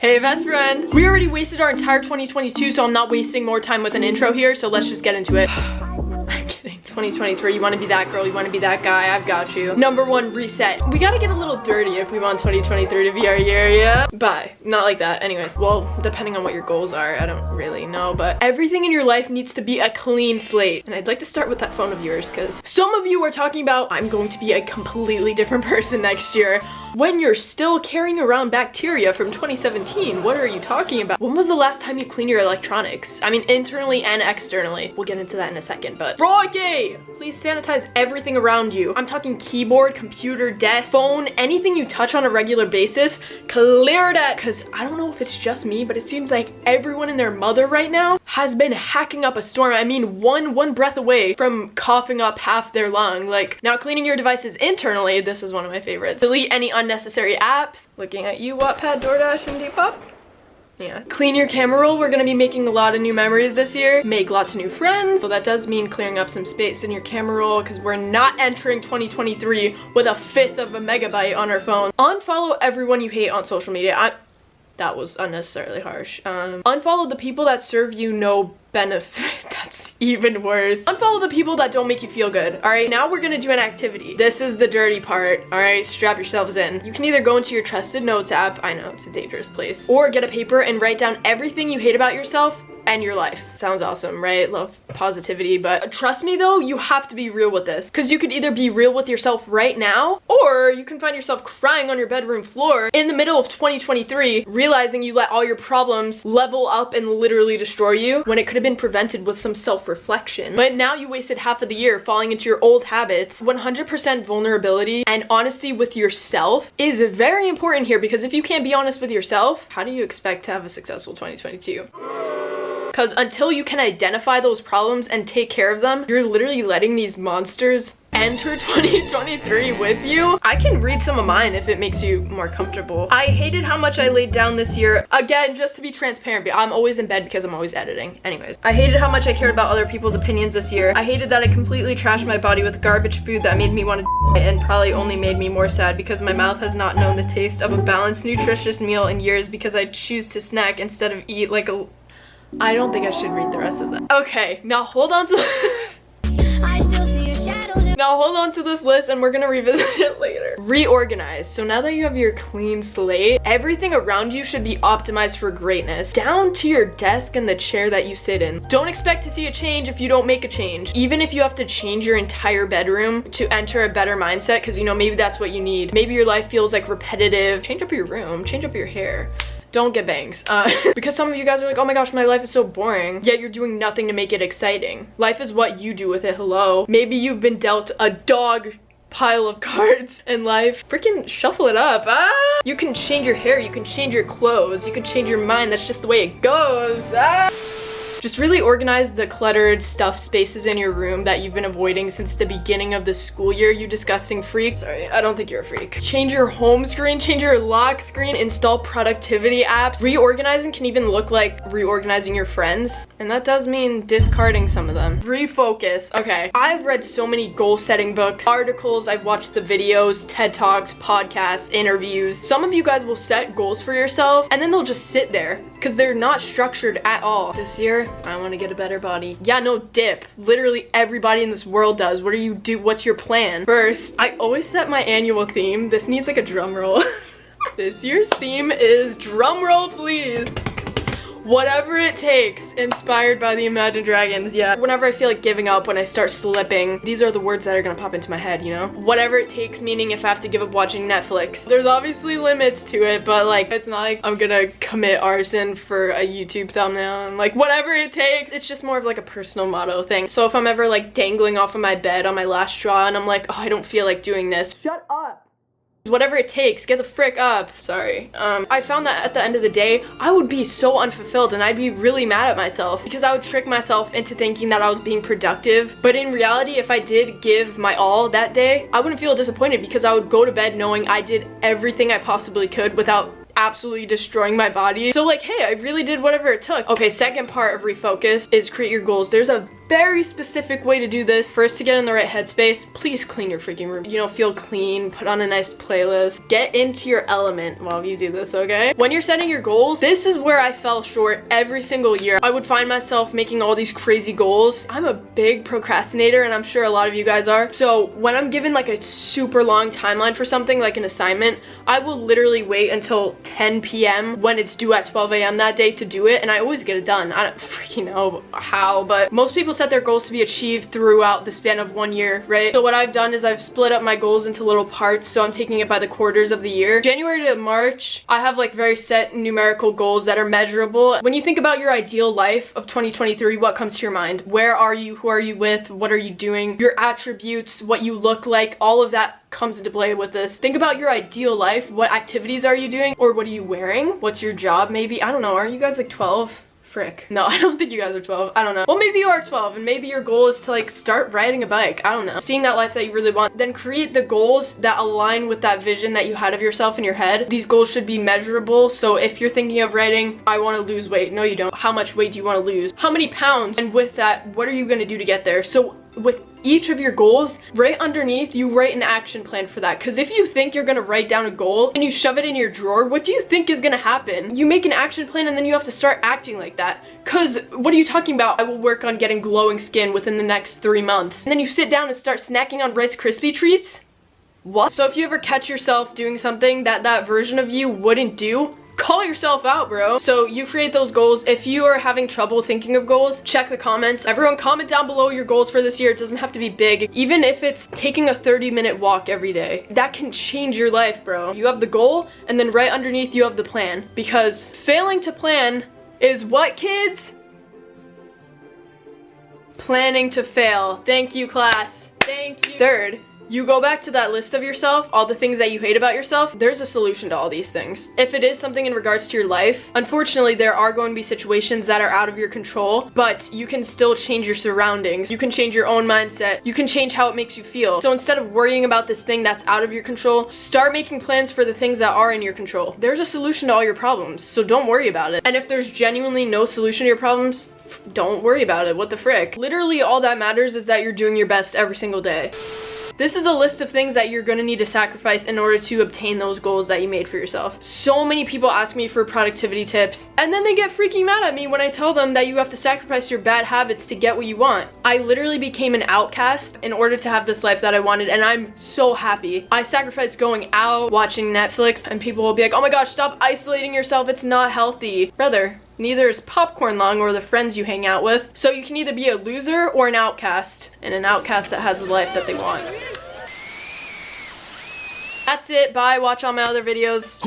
Hey best friend! We already wasted our entire 2022, so I'm not wasting more time with an intro here, so let's just get into it. I'm kidding. 2023, you want to be that girl, you want to be that guy, I've got you. Number one, reset. We gotta get a little dirty if we want 2023 to be our year, yeah? Bye. Not like that. Anyways, well, depending on what your goals are, I don't really know, but everything in your life needs to be a clean slate. And I'd like to start with that phone of yours, because some of you are talking about, I'm going to be a completely different person next year. When you're still carrying around bacteria from 2017, what are you talking about? When was the last time you cleaned your electronics? I mean, internally and externally. We'll get into that in a second, but Rocky! Please sanitize everything around you. I'm talking keyboard, computer, desk, phone, anything you touch on a regular basis, clear that. Because I don't know if it's just me, but it seems like everyone and their mother right now has been hacking up a storm. I mean, one breath away from coughing up half their lung. Like, now cleaning your devices internally, this is one of my favorites. Delete any unnecessary apps. Looking at you, Wattpad, DoorDash, and Depop. Yeah. Clean your camera roll. We're gonna be making a lot of new memories this year. Make lots of new friends. So that does mean clearing up some space in your camera roll because we're not entering 2023 with a fifth of a megabyte on our phone. Unfollow everyone you hate on social media. That was unnecessarily harsh. Unfollow the people that serve you no benefit. That's even worse. Unfollow the people that don't make you feel good. All right, now we're gonna do an activity. This is the dirty part. All right, strap yourselves in. You can either go into your trusted notes app, I know it's a dangerous place, or get a paper and write down everything you hate about yourself and your life. Sounds awesome, right? Love positivity, but trust me though, you have to be real with this, because you could either be real with yourself right now, or you can find yourself crying on your bedroom floor in the middle of 2023, realizing you let all your problems level up and literally destroy you when it could have been prevented with some self-reflection. But now you wasted half of the year falling into your old habits. 100% vulnerability and honesty with yourself is very important here, because if you can't be honest with yourself, how do you expect to have a successful 2022? Because until you can identify those problems and take care of them, you're literally letting these monsters enter 2023 with you. I can read some of mine if it makes you more comfortable. I hated how much I laid down this year. Again, just to be transparent, I'm always in bed because I'm always editing. Anyways, I hated how much I cared about other people's opinions this year. I hated that I completely trashed my body with garbage food that made me want to and probably only made me more sad because my mouth has not known the taste of a balanced, nutritious meal in years because I choose to snack instead of eat like a... I don't think I should read the rest of that. Okay, now hold on to Now hold on to this list and we're gonna revisit it later. Reorganize. So now that you have your clean slate, everything around you should be optimized for greatness. Down to your desk and the chair that you sit in. Don't expect to see a change if you don't make a change. Even if you have to change your entire bedroom to enter a better mindset, because you know, maybe that's what you need. Maybe your life feels like repetitive. Change up your room, change up your hair. Don't get bangs. Because some of you guys are like, oh my gosh, my life is so boring, yet you're doing nothing to make it exciting. Life is what you do with it, hello. Maybe you've been dealt a dog pile of cards in life. Freaking shuffle it up, You can change your hair, you can change your clothes, you can change your mind, that's just the way it goes, Just really organize the cluttered stuffed spaces in your room that you've been avoiding since the beginning of the school year, you disgusting freak. Sorry, I don't think you're a freak. Change your home screen, change your lock screen, install productivity apps. Reorganizing can even look like reorganizing your friends. And that does mean discarding some of them. Refocus. Okay, I've read so many goal setting books, articles, I've watched the videos, TED Talks, podcasts, interviews. Some of you guys will set goals for yourself and then they'll just sit there because they're not structured at all. This year, I want to get a better body. Yeah, no dip. Literally everybody in this world does. What do you do? What's your plan? First, I always set my annual theme. This needs like a drum roll. This year's theme is drum roll, please. Whatever it takes, inspired by the Imagine Dragons. Yeah, whenever I feel like giving up, when I start slipping, these are the words that are gonna pop into my head, you know? Whatever it takes, meaning if I have to give up watching Netflix. There's obviously limits to it, but like, it's not like I'm gonna commit arson for a YouTube thumbnail. And like, whatever it takes, it's just more of like a personal motto thing. So if I'm ever like dangling off of my bed on my last straw and I'm like, oh, I don't feel like doing this. Shut up. Whatever it takes, get the frick up. Sorry. I found that at the end of the day, I would be so unfulfilled and I'd be really mad at myself because I would trick myself into thinking that I was being productive. But in reality, if I did give my all that day, I wouldn't feel disappointed because I would go to bed knowing I did everything I possibly could without absolutely destroying my body. So like, hey, I really did whatever it took. Okay, second part of refocus is create your goals. There's a very specific way to do this. First, to get in the right headspace, please clean your freaking room. You know, feel clean, put on a nice playlist, get into your element while you do this, okay? When you're setting your goals, this is where I fell short every single year. I would find myself making all these crazy goals. I'm a big procrastinator, and I'm sure a lot of you guys are. So when I'm given like a super long timeline for something, like an assignment, I will literally wait until 10 p.m. when it's due at 12 a.m. that day to do it, and I always get it done. I don't freaking know how, but most people set their goals to be achieved throughout the span of 1 year, right? So what I've done is I've split up my goals into little parts, so I'm taking it by the quarters of the year. January to March, I have like very set numerical goals that are measurable. When you think about your ideal life of 2023, what comes to your mind? Where are you? Who are you with? What are you doing? Your attributes, what you look like, all of that comes into play with this. Think about your ideal life. What activities are you doing? Or what are you wearing? What's your job maybe? I don't know. Are you guys like 12? Frick. No, I don't think you guys are 12. I don't know. Well, maybe you are 12 and maybe your goal is to like start riding a bike. I don't know. Seeing that life that you really want. Then create the goals that align with that vision that you had of yourself in your head. These goals should be measurable. So if you're thinking of writing, I want to lose weight. No, you don't. How much weight do you want to lose? How many pounds? And with that, what are you going to do to get there? So with each of your goals, right underneath, you write an action plan for that. Because if you think you're gonna write down a goal and you shove it in your drawer, what do you think is gonna happen? You make an action plan and then you have to start acting like that. Because what are you talking about? I will work on getting glowing skin within the next 3 months. And then you sit down and start snacking on Rice Krispie treats? What? So if you ever catch yourself doing something that that version of you wouldn't do, call yourself out, bro. So you create those goals. If you are having trouble thinking of goals, check the comments. Everyone comment down below your goals for this year. It doesn't have to be big. Even if it's taking a 30-minute walk every day, that can change your life, bro. You have the goal, and then right underneath you have the plan. Because failing to plan is what, kids? Planning to fail. Thank you, class. Thank you. Third, you go back to that list of yourself, all the things that you hate about yourself. There's a solution to all these things. If it is something in regards to your life, unfortunately, there are going to be situations that are out of your control, but you can still change your surroundings. You can change your own mindset. You can change how it makes you feel. So instead of worrying about this thing that's out of your control, start making plans for the things that are in your control. There's a solution to all your problems, so don't worry about it. And if there's genuinely no solution to your problems, don't worry about it. What the frick? Literally, all that matters is that you're doing your best every single day. This is a list of things that you're gonna need to sacrifice in order to obtain those goals that you made for yourself. So many people ask me for productivity tips, and then they get freaking mad at me when I tell them that you have to sacrifice your bad habits to get what you want. I literally became an outcast in order to have this life that I wanted, and I'm so happy. I sacrificed going out, watching Netflix, and people will be like, oh my gosh, stop isolating yourself, it's not healthy. Brother, neither is popcorn lung or the friends you hang out with. So you can either be a loser or an outcast, and an outcast that has the life that they want. That's it. Bye. Watch all my other videos.